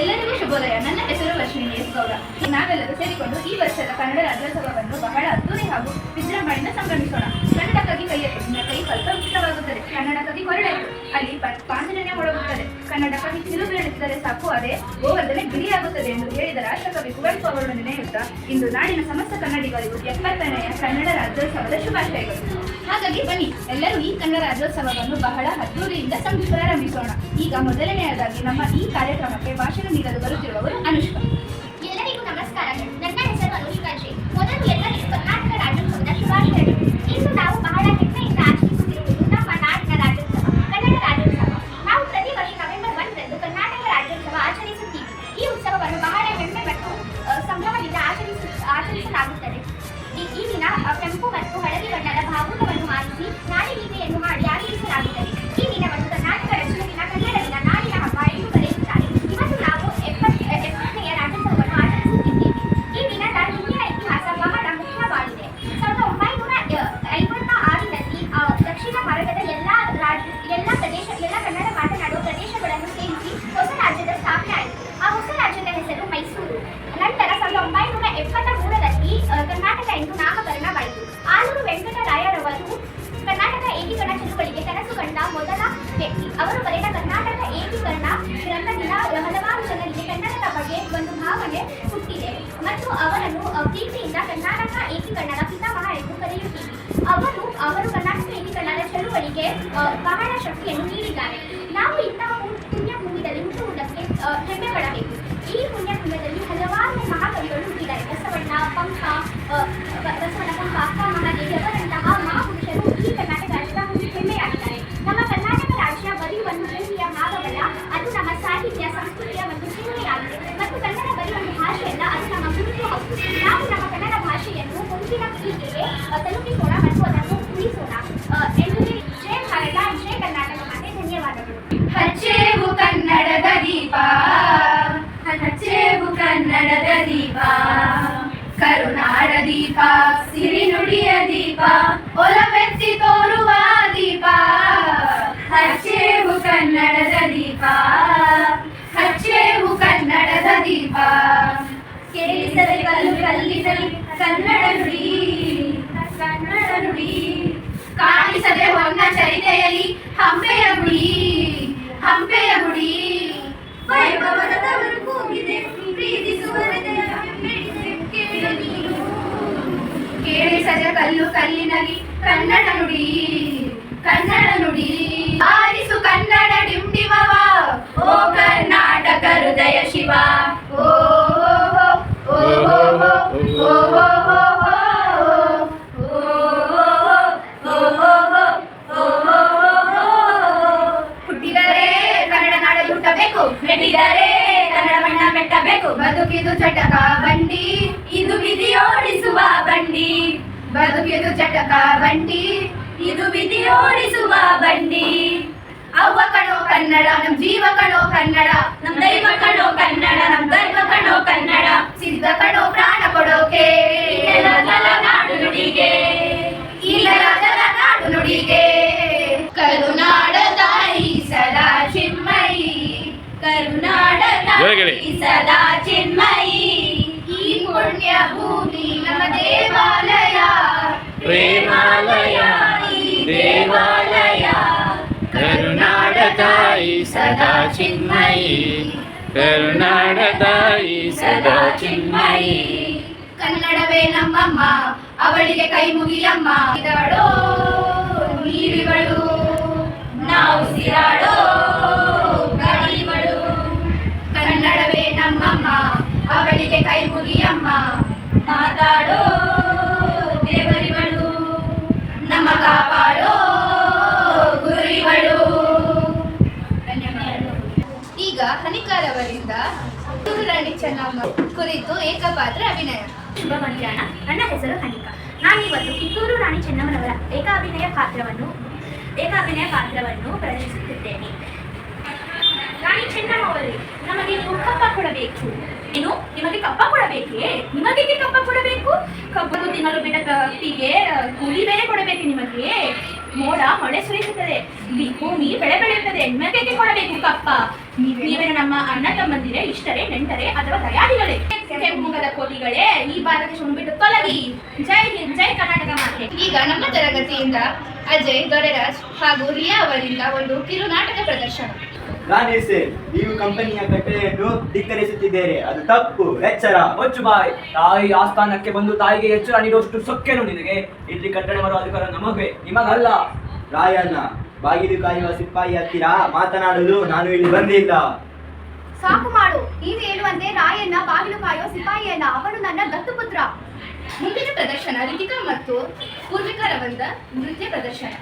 ಎಲ್ಲರಿಗೂ ಶುಭೋದಯ. ನನ್ನ ಹೆಸರು ಲಕ್ಷ್ಮೀ ಎಸ್ ಗೌಡ. ನಾವೆಲ್ಲರೂ ಸೇರಿಕೊಂಡು ಈ ವರ್ಷದ ಕನ್ನಡ ರಾಜ್ಯೋತ್ಸವವನ್ನು ಬಹಳ ಅದ್ದೂರಿ ಹಾಗೂ ವಿಜೃಂಭಣೆಯಿಂದ ಸಂಭ್ರಮಿಸೋಣ. ಕನ್ನಡಕ್ಕಾಗಿ ಕೈಯೆತ್ತು, ನಿನ್ನ ಕೈ ಸ್ವಲ್ಪ ಇಷ್ಟವಾಗುತ್ತದೆ. ಕನ್ನಡಕ್ಕಾಗಿ ಕೊರಳಾಯಿತು, ಅಲ್ಲಿ ಪಾಂಚಜನ್ಯ ಒಳಗುತ್ತದೆ. ಕನ್ನಡಕ್ಕಾಗಿ ಚಿಲುಬೆಳೆಸಿದರೆ ಸಾಕು, ಅದೇ ಗೋವರ್ಧನೆ ಗಿಳಿಯಾಗುತ್ತದೆ ಎಂದು ಹೇಳಿದ ರಾಷ್ಟ್ರಕವಿ ಕುವೆಂಪು ಅವರನ್ನು ನೆನೆಯುತ್ತಾ ಇಂದು ನಾಡಿನ ಸಮಸ್ತ ಕನ್ನಡಿಗರಿಗೂ 70ನೆಯ ಕನ್ನಡ ರಾಜ್ಯೋತ್ಸವದ ಶುಭಾಶಯಗಳು. ಹಾಗಾಗಿ ಬನ್ನಿ, ಎಲ್ಲರೂ ಈ ಕನ್ನಡ ರಾಜ್ಯೋತ್ಸವವನ್ನು ಬಹಳ ಅದ್ದೂರಿಯಿಂದ ಪ್ರಾರಂಭಿಸೋಣ. ಈಗ ಮೊದಲನೆಯದಾಗಿ ನಮ್ಮ ಈ ಕಾರ್ಯಕ್ರಮಕ್ಕೆ ಭಾಷಣ ನೀಡಲು ಬರುತ್ತಿರುವವರು ಅನುಷ್ಕಾ. ಎಲ್ಲರಿಗೂ ನಮಸ್ಕಾರಗಳು. ನನ್ನ ಹೆಸರು ಅನುಷ್ಕಾ ಜೆ. ಮೊದಲು ಎಲ್ಲರಿಗೂ ಕರ್ನಾಟಕ ರಾಜ್ಯೋತ್ಸವದ ಶುಭಾಶಯಗಳು. ಇಂದು ನಾವು ಬಹಳ ಹೆಮ್ಮೆಯಿಂದ ಆಚರಿಸುತ್ತಿರುವುದು ನಮ್ಮ ನಾಡಿನ ರಾಜ್ಯೋತ್ಸವ, ಕನ್ನಡ ರಾಜ್ಯೋತ್ಸವ. ನಾವು ಪ್ರತಿ ವರ್ಷ ನವೆಂಬರ್ 1ರಂದು ಕರ್ನಾಟಕ ರಾಜ್ಯೋತ್ಸವ ಆಚರಿಸುತ್ತೀವಿ. ಈ ಉತ್ಸವವನ್ನು ಬಹಳ ಹೆಮ್ಮೆ ಮತ್ತು ಸಂಭ್ರಮದಿಂದ ಆಚರಿಸಲಾಗುತ್ತದೆ. ಈ ದಿನ ಕೆಂಪು ಮತ್ತು ಹಳದಿ ಬಣ್ಣದ ಬಾವುಟವನ್ನು ಹಾರಿಸಿ ನಾಡಗೀತೆಯನ್ನು ಹಾಡಿ ಆಚರಿಸಲಾಗುತ್ತದೆ. ಈ ದಿನವನ್ನು ಕರ್ನಾಟಕ ರಕ್ಷಣೆ ದಿನ, ಕನ್ನಡ ದಿನ, ನಾಡಿನ ಹಬ್ಬ ಎಂದು ಕರೆಯುತ್ತಾರೆ. ಇವತ್ತು ನಾವು 70ನೆಯ ರಾಜ್ಯೋತ್ಸವವನ್ನು ಆಚರಿಸುತ್ತಿದ್ದೇವೆ. ಈ ದಿನದ ಹಿಂದಿನ ಇತಿಹಾಸ ಬಹಳ ಮುಖ್ಯವಾಗಿದೆ. 1956ರಲ್ಲಿ ದಕ್ಷಿಣ ಭಾರತದ ಎಲ್ಲ ಕನ್ನಡ ಮಾತನಾಡುವ ಪ್ರದೇಶಗಳನ್ನು ಸೇರಿಸಿ ಹೊಸ ರಾಜ್ಯದ ಸ್ಥಾಪನೆ ಆಯಿತು. ಆ ಹೊಸ ರಾಜ್ಯದ ಹೆಸರು ಮೈಸೂರು. ನಂತರ 1973ರಲ್ಲಿ ಕರ್ನಾಟಕ ಎಂದು ನಾಮಕರಣವಾಯಿತು. ಆಲೂರು ವೆಂಕಟರಾಯರವರು ಕರ್ನಾಟಕ ಏಕೀಕರಣ ಚಳುವಳಿಗೆ ಕನಸು ಕಂಡ ಮೊದಲ ವ್ಯಕ್ತಿ. ಅವರು ಬರೆದ ಕರ್ನಾಟಕ ಏಕೀಕರಣ ಗ್ರಂಥದಿಂದ ಹಲವಾರು ಜನರಿಗೆ ಕನ್ನಡದ ಬಗ್ಗೆ ಒಂದು ಭಾವನೆ ಹುಟ್ಟಿದೆ ಮತ್ತು ಅವರನ್ನು ಪ್ರೀತಿಯಿಂದ ಕರ್ನಾಟಕ ಏಕೀಕರಣದ ಪಿತಾಮಹ ಎಂದು ಕರೆಯುತ್ತೀವಿ. ಅವರು ಕರ್ನಾಟಕ ಏಕೀಕರಣದ ಚಳುವಳಿಗೆ ಬಹಳ ಶಕ್ತಿಯನ್ನು ನೀಡಿದ್ದಾರೆ. ನಾವು ಇಂತಹ ಪುಣ್ಯಭೂಮಿಯಲ್ಲಿ ಹುಟ್ಟುವುದಕ್ಕೆ ಹೆಮ್ಮೆ ಪಡಬೇಕು. ಈ ಪುಣ್ಯಭೂಮಿಯಲ್ಲಿ ಹಲವಾರು ಮಹಾಕವಿಗಳು ಹುಟ್ಟಿದ್ದಾರೆ. ಬಸವಣ್ಣ, ಪಂಪ, ಅಕ್ಕ ಮಹಾದೇವಿ ಅವರಂತಹ ಮಹಾಪುರುಷರು ಈ ಕರ್ನಾಟಕ ರಾಜ್ಯದ ಹೆಮ್ಮೆಯಾಗಿದ್ದಾರೆ. ನಮ್ಮ ಕರ್ನಾಟಕ ರಾಜ್ಯ ಬರೀ ಒಂದು ಭೂಮಿಯ ಭಾಗವಲ್ಲ, ಅದು ನಮ್ಮ ಸಾಹಿತ್ಯ, ಸಂಸ್ಕೃತಿಯ ಒಂದು ಸೀಮೆಯಾಗಿದೆ. ಮತ್ತು ಕನ್ನಡ ಬರೀ ಒಂದು ಭಾಷೆಯಲ್ಲ, ಅದು ನಮ್ಮ ಗುರುತು ಹೌದು. ನಾವು ನಮ್ಮ ಕನ್ನಡ ಭಾಷೆಯನ್ನು ಮುಂದಿನ ಪೀಳಿಗೆಗೆ ತಲುಪಿಸೋಣ ಮತ್ತು ಅದನ್ನು ಉಳಿಸೋಣ ಎಂದು ಜೈ ಭಾರತ, ಜೈ ಕರ್ನಾಟಕ ಮಾತೆ. ಧನ್ಯವಾದಗಳು. ಹಚ್ಚೇವು ಕನ್ನಡದ ದೀಪ, ಹಚ್ಚೇವು ಕನ್ನಡದ ದೀಪ, ಕರುನಾಡ ದೀಪ, ಸಿರಿನುಡಿಯ ದೀಪ, ಒಲವೆತ್ತಿ ತೋರುವ ದೀಪ. ಹಚ್ಚೇವು ಕನ್ನಡದ ದೀಪ, ಹಚ್ಚೇವು ಕನ್ನಡದ ದೀಪ. ಕೇಳಿಸದೆ ಕಲ್ಲಿಸಲಿ ಕನ್ನಡ ನುಡಿ, ಕನ್ನಡ ನುಡಿ. ಕಾಣಿಸದೆ ಹೊನ್ನ ಚರಿತೆಯಲ್ಲಿ ಹಂಪೆಯ ಗುಡಿ, ಹಂಪೆಯ ಗುಡಿ. ವೈಭವದವರು ಕೂಗಿದೆ, ಪ್ರೀತಿಸುವ ಹೃದಯ ಬೆಳೆಸಿದೆ, ಕೇಳು ನೀನು. ಕೇಳಿಸದೆ ಕಲ್ಲಿನಲ್ಲಿ ಕನ್ನಡ ನುಡಿ, ಕನ್ನಡ ನುಡಿ. ಆರಿಸು ಕನ್ನಡ ಡಿಂಡಿಮವ, ಓ ಕರ್ನಾಟಕ ಹೃದಯ ಶಿವ. ಓ ಓ ಓ ಹುಟ್ಟಿದರೆ ಕನ್ನಡ ನಾಡಲ್ಲಿ ಹುಟ್ಟಬೇಕು, ಮೆಟ್ಟಿದರೆ ಕನ್ನಡ ಬಣ್ಣ ಮೆಟ್ಟಬೇಕು. ಬದುಕಿದು ಚಟಕ ಬಂಡಿ, ಇದು ವಿಧಿಯೋಡಿಸುವ ಬಂಡಿ. ಬದುಕಿದು ಚಟಕ ಬಂಡಿ, ಇದು ವಿಧಿಯೋಡಿಸುವ ಬಂಡಿ. ಅವ್ವ ಕಣೋ ಕನ್ನಡ, ನಮ್ ಜೀವ ಕಣೋ ಕನ್ನಡ, ನಮ್ ದೈವ ಕಣೋ ಕನ್ನಡ, ನಮ್ ಗರ್ವ ಕಣೋ ಕನ್ನಡ. ಸಿದ್ಧ ಕಣೋ ಪ್ರಾಣ ಕೊಡೋಕೆ, ಇಲ್ಲದ ನಾಡು ನುಡಿಗೆ, ಇಲ್ಲದ ನಾಡು ನುಡಿಗೆ. ಕರುನಾಡ ತಾಯಿ ಸದಾ ಚಿನ್ಮಯಿ, ಕರುನಾಡ ತಾಯಿ ಸದಾ ಚಿನ್ಮಯಿ. ಈ ಪುಣ್ಯ ಭೂಮಿ ನಮ್ಮ ದೇವಾಲಯ, ಪ್ರೇಮಾಲಯ ದೇವಾಲಯ. ಕರುನಾಡ ತಾಯಿ ಸದಾ ಚಿನ್ಮಯಿ, ಕರುನಾಡ ತಾಯಿ ಸದಾ ಚಿನ್ಮಯಿ. ಕನ್ನಡವೇ ನಮ್ಮಮ್ಮ, ಅವಳಿಗೆ ಕೈ ಮುಗಿಯಮ್ಮ. ಇದವಳೋ ನೀರಿವಳು, ನಾವು ಸಿರಾಡೋ ಗಾಳಿವಳು. ಕನ್ನಡವೇ ನಮ್ಮಮ್ಮ, ಅವಳಿಗೆ ಕೈ ಮುಗಿಯಮ್ಮ. ಮಾತಾಡೋ ದೇವರಿವಳು, ನಮ್ಮ ಕಾಪಾಡೋ ಗುರುವಿವಳು. ಈಗ ಹನಿಕಾರವರಿಂದ ಕಿತ್ತೂರು ರಾಣಿ ಚೆನ್ನಮ್ಮ ಕುರಿತು ಏಕಪಾತ್ರ ಅಭಿನಯ. ಶುಭ ಮಧ್ಯಾಹ್ನ. ನನ್ನ ಹೆಸರು ಹನಿಕಾ. ನಾನಿವತ್ತು ಕಿತ್ತೂರು ರಾಣಿ ಚೆನ್ನಮ್ಮನವರ ಏಕಾಭಿನಯ ಪಾತ್ರವನ್ನು ಪ್ರದರ್ಶಿಸುತ್ತಿದ್ದೇನೆ. ರಾಣಿ ಚೆನ್ನಮ್ಮವರೇ, ನಮಗೆ ನೀವು ಕಪ್ಪ ಕೊಡಬೇಕು. ಏನು, ನಿಮಗೆ ಕಪ್ಪ ಕೊಡಬೇಕೇ? ನಿಮಗೆ ಕಪ್ಪ ಕೊಡಬೇಕು? ಕಪ್ಪು ತಿನ್ನಲು ಬಿಟ್ಟ ಕಪ್ಪಿಗೆ ಕೂಲಿ ಬೇರೆ ಕೊಡಬೇಕು ನಿಮಗೆ. ಮೋಡ ಮಳೆ ಸುರಿಸುತ್ತದೆ, ಭೂಮಿ ಬೆಳೆ ಬೆಳೆಯುತ್ತದೆ, ನಿಮಗೇಕೆ ಕೊಡಬೇಕು ಕಪ್ಪ? ನೀವೇನು ನಮ್ಮ ಅಣ್ಣ ತಮ್ಮಂದಿರೇ, ಇಷ್ಟರೇ, ನೆಂಟರೇ ಅಥವಾ ದಯಾದಿಗಳೇ? ಕೆಂಪುಮುಖದ ಕೋಟಿಗಳೇ, ಈ ಭಾರತ ದೇಶವನ್ನು ಬಿಟ್ಟು ತೊಲಗಿ. ಜೈ ಹಿಂದ್, ಜೈ ಕರ್ನಾಟಕ ಮಾತೆ. ಈಗ ನಮ್ಮ ತರಗತಿಯಿಂದ ಅಜಯ್, ದೊರೆರಾಜ್ ಹಾಗೂ ರಿಯಾ ಅವರಿಂದ ಒಂದು ಕಿರುನಾಟಕ ಪ್ರದರ್ಶನ. ಗಾನಿಸೆ, ನೀವು ಕಂಪನಿಯ ಕಟ್ಟಳೆಯನ್ನು ಧಿಕ್ಕರಿಸುತ್ತಿದ್ದೀರಿ, ಅದು ತಪ್ಪು. ಎಚ್ಚರ. ಮುಚ್ಚು ಬಾಯ್. ತಾಯಿ ಆಸ್ಥಾನಕ್ಕೆ ಬಂದು ತಾಯಿಗೆ ಎಚ್ಚರ ನೀಡುವಷ್ಟು ಸೊಕ್ಕೇನು ನಿನಗೆ? ಇಲ್ಲಿ ಕಟ್ಟಡ ಮಾಡುವ ಅಧಿಕಾರ ನಮಗೆ, ನಿಮಗಲ್ಲ. ರಾಯಣ್ಣ, ಬಾಗಿಲು ಕಾಯುವ ಸಿಪಾಯಿ ಹತ್ತಿರ ಮಾತನಾಡಲು ನಾನು ಇಲ್ಲಿ ಬಂದಿಲ್ಲ. ಸಾಕು ಮಾಡು. ನೀವು ಹೇಳುವಂತೆ ರಾಯಣ್ಣ ಬಾಗಿಲು ಕಾಯೋ ಸಿಪಾಯಿಯಲ್ಲ, ಅವನು ನನ್ನ ದತ್ತುಪುತ್ರ. ಮುಂದಿನ ಪ್ರದರ್ಶನ ರಿತಿಕಾ ಮತ್ತು ಪೂರ್ವಿಕಾ ರವರ ನೃತ್ಯ ಪ್ರದರ್ಶನ.